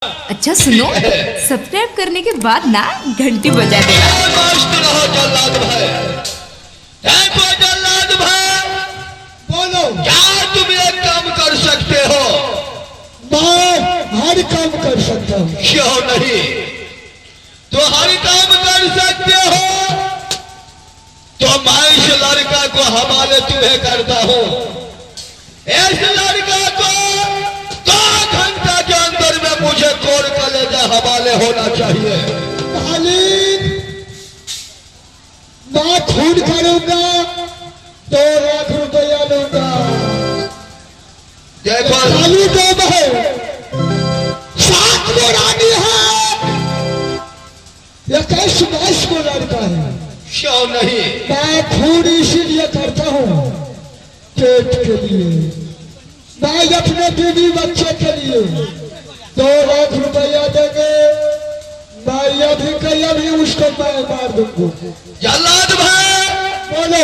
अच्छा सुनो, सब्सक्राइब करने के बाद ना घंटी बजा देना। मस्त रहो जल्लाद भाई। जल्लाद भाई बोलो, क्या तुम एक काम कर सकते हो? मैं हर काम कर सकता हूँ। क्यों नहीं? तो हर काम कर सकते हो तो मैं इस लड़का को हवाले तुम्हें करता हूँ। इस लड़का को 2 घंटा के अंदर में मुझे कोर्ट कलेजा हवाले होना चाहिए। मालिक, मैं खून करूंगा, 2 लाख रुपया लूंगा। देखो खाली दम है, 7 रानी है, 21-22 को लड़का है। क्यों नहीं? मैं खून इसीलिए करता हूँ पेट के लिए, मैं अपने बीवी बच्चे के लिए 2 लाख रुपया देंगे। मैं अभी कहीं अभी उसको मैं मार दूंगा। जल्लाद भाई बोलो।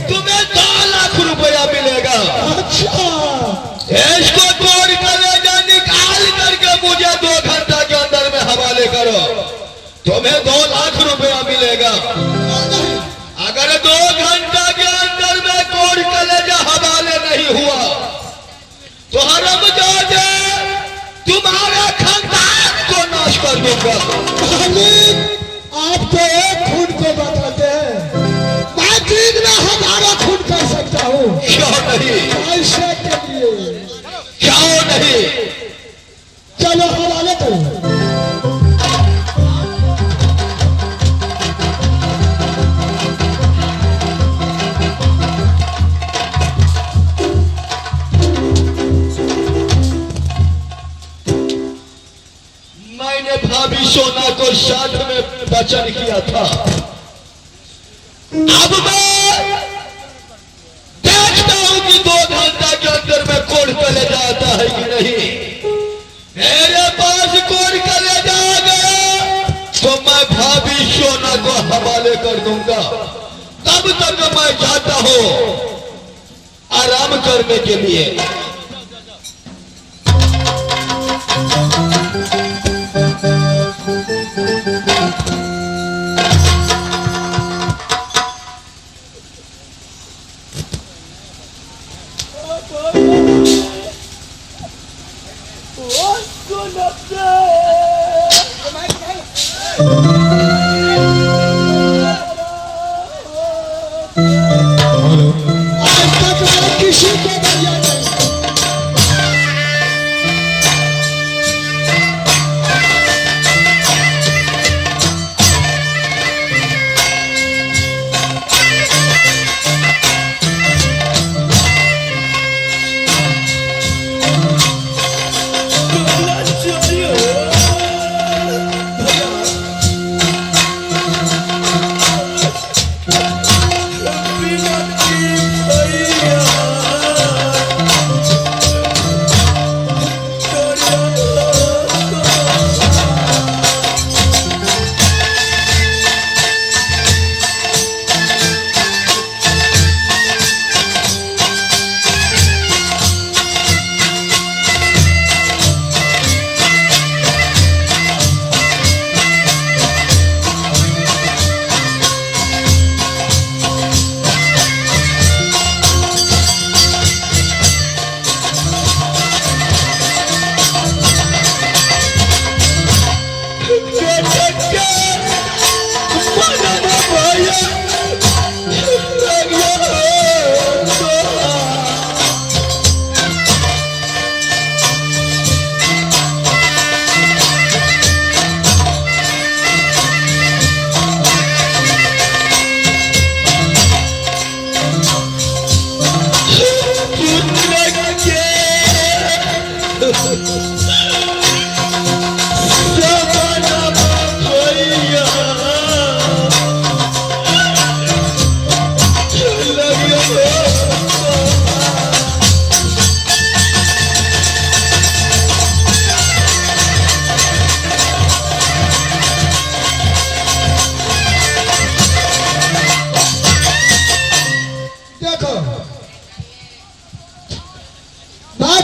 तुम्हें 2 लाख रुपया मिलेगा। अच्छा, इसको कोर्ट कलेजा निकाल करके मुझे 2 घंटा के अंदर में हवाले करो, तुम्हें 2 लाख रुपया मिलेगा। अगर 2 घंटा के अंदर में कोर्ट कलेजा हवाले नहीं हुआ तो हरमजादे तुम्हारे खानदान को नाश कर दूंगा। मालिक, आप तो एक खून को बताते हैं, मैं 3 में 1000 खून कर सकता हूँ। क्यों नहीं? पैसे के लिए। क्यों नहीं? चलो हवाले करो। मैंने भाभी सोना को साथ में वचन किया था। अब मैं देखता हूं कि 2 घंटा के अंदर में कोर्ट कलेजा आता है कि नहीं। मेरे पास कोर्ट कलेजा आ गया तो मैं भाभी सोना को हवाले कर दूंगा। तब तक मैं जाता हूं आराम करने के लिए। आज तक मैं किसी को बढ़िया नहीं।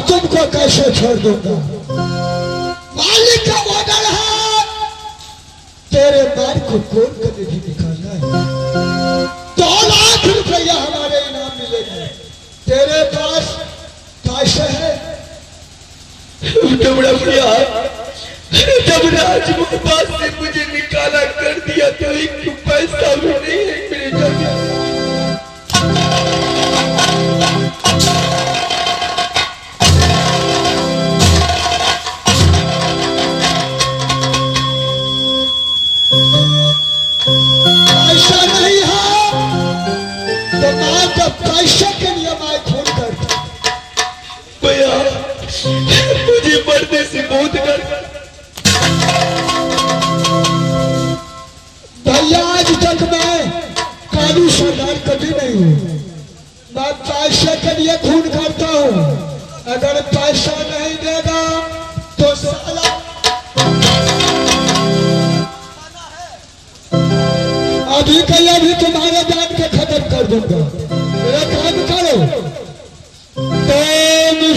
तुमको कैसे छोड़ दूंगा। मालिक का को खोल कर भी निकालना है। 2 लाख रुपया हमारे इनाम मिलेगा। तेरे पास पैसे है? जब भैया जब राजगोपाल से मुझे निकाला कर दिया तो एक पैसा भी नहीं है मेरे घर। पैसा नहीं है तो मैं जब पैसे के लिए मैं खून करता। भैया मुझे मरने से बहुत डर। भैया आज तक मैं कानून सरदार कभी नहीं हूँ। मैं पैसे के लिए खून करता हूँ। अगर पैसा नहीं देगा तो साला अभी के अभी तुम्हारे जान के खत्म कर दूंगा। मेरा काम करो तो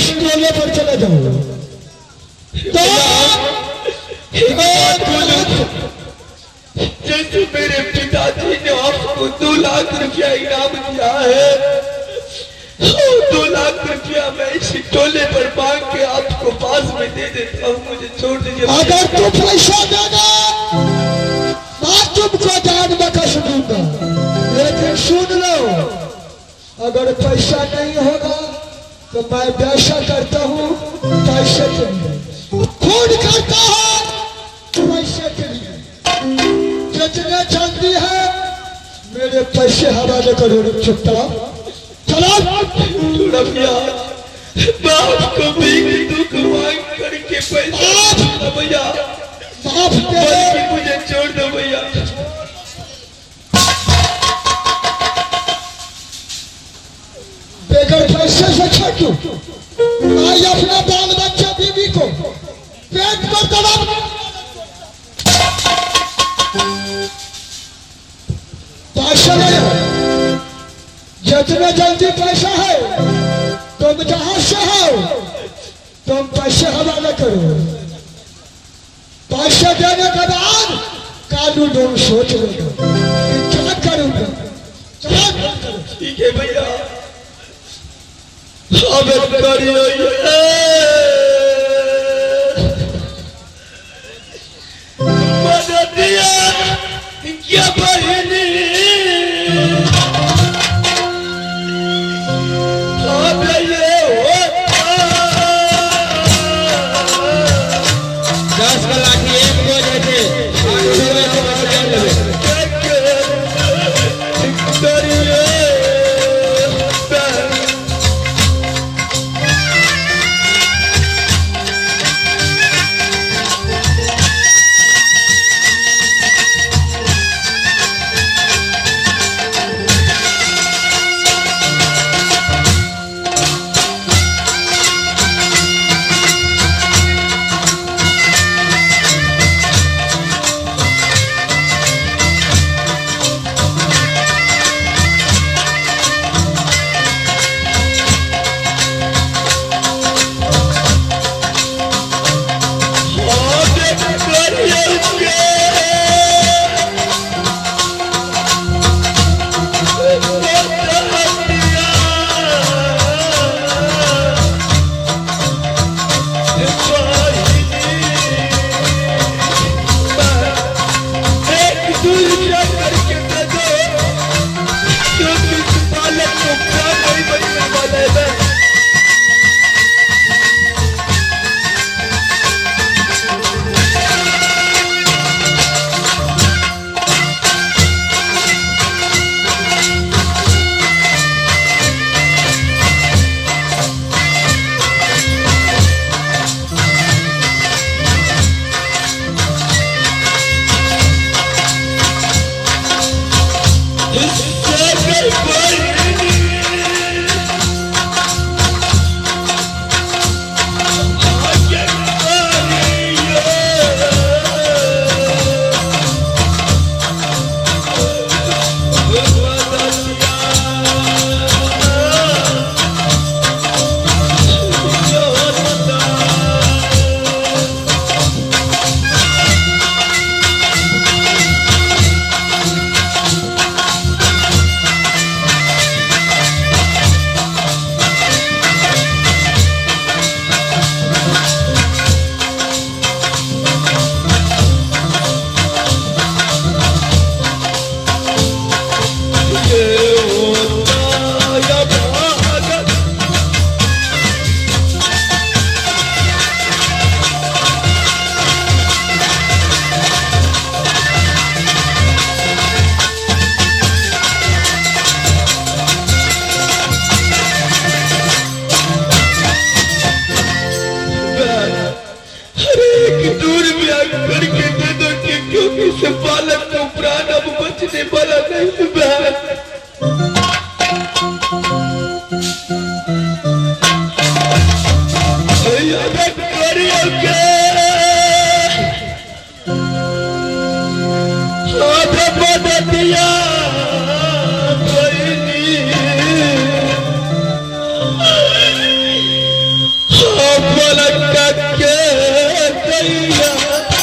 स्टोले पर चले जाओ। जैसे मेरे पिताजी ने आपको 2 लाख रुपया इनाम दिया है, 2 लाख रुपया मैं इस टोले पर मांग के आपको पास में दे देता हूँ। मुझे छोड़ दीजिए। अगर तू पैसा देगा मैं तुमको जान बख्श दूंगा। लेकिन सुन लो, अगर पैसा नहीं होगा तो मैं व्यवसाय करता हूँ पैसे के लिए, खून करता हूँ पैसे के लिए। जितने जल्दी है मेरे पैसे हवाले करो। चुपता चलो थोड़ा भैया बाप को भी दुख मांग करके पैसा दूंगा भैया। माफ दे, मुझे छोड़ दो भैया। बेगर पैसे से छटू मैं अपना बाल बच्चा बीवी को पेट पर दबा। पैसा नहीं है, जितने जल्दी पैसा है तुम जहां से हो तुम पैसे हवाले करो। पैसे देने के बाद कानून सोच लेगा कि क्या करूंगा। चलो ठीक है भैया। अब करिए मदद दिया क्या बहनी अब ये हो 10 का लाठी एक दो जैसे मछली बना नहीं बहन दिया कोई नहीं के दैया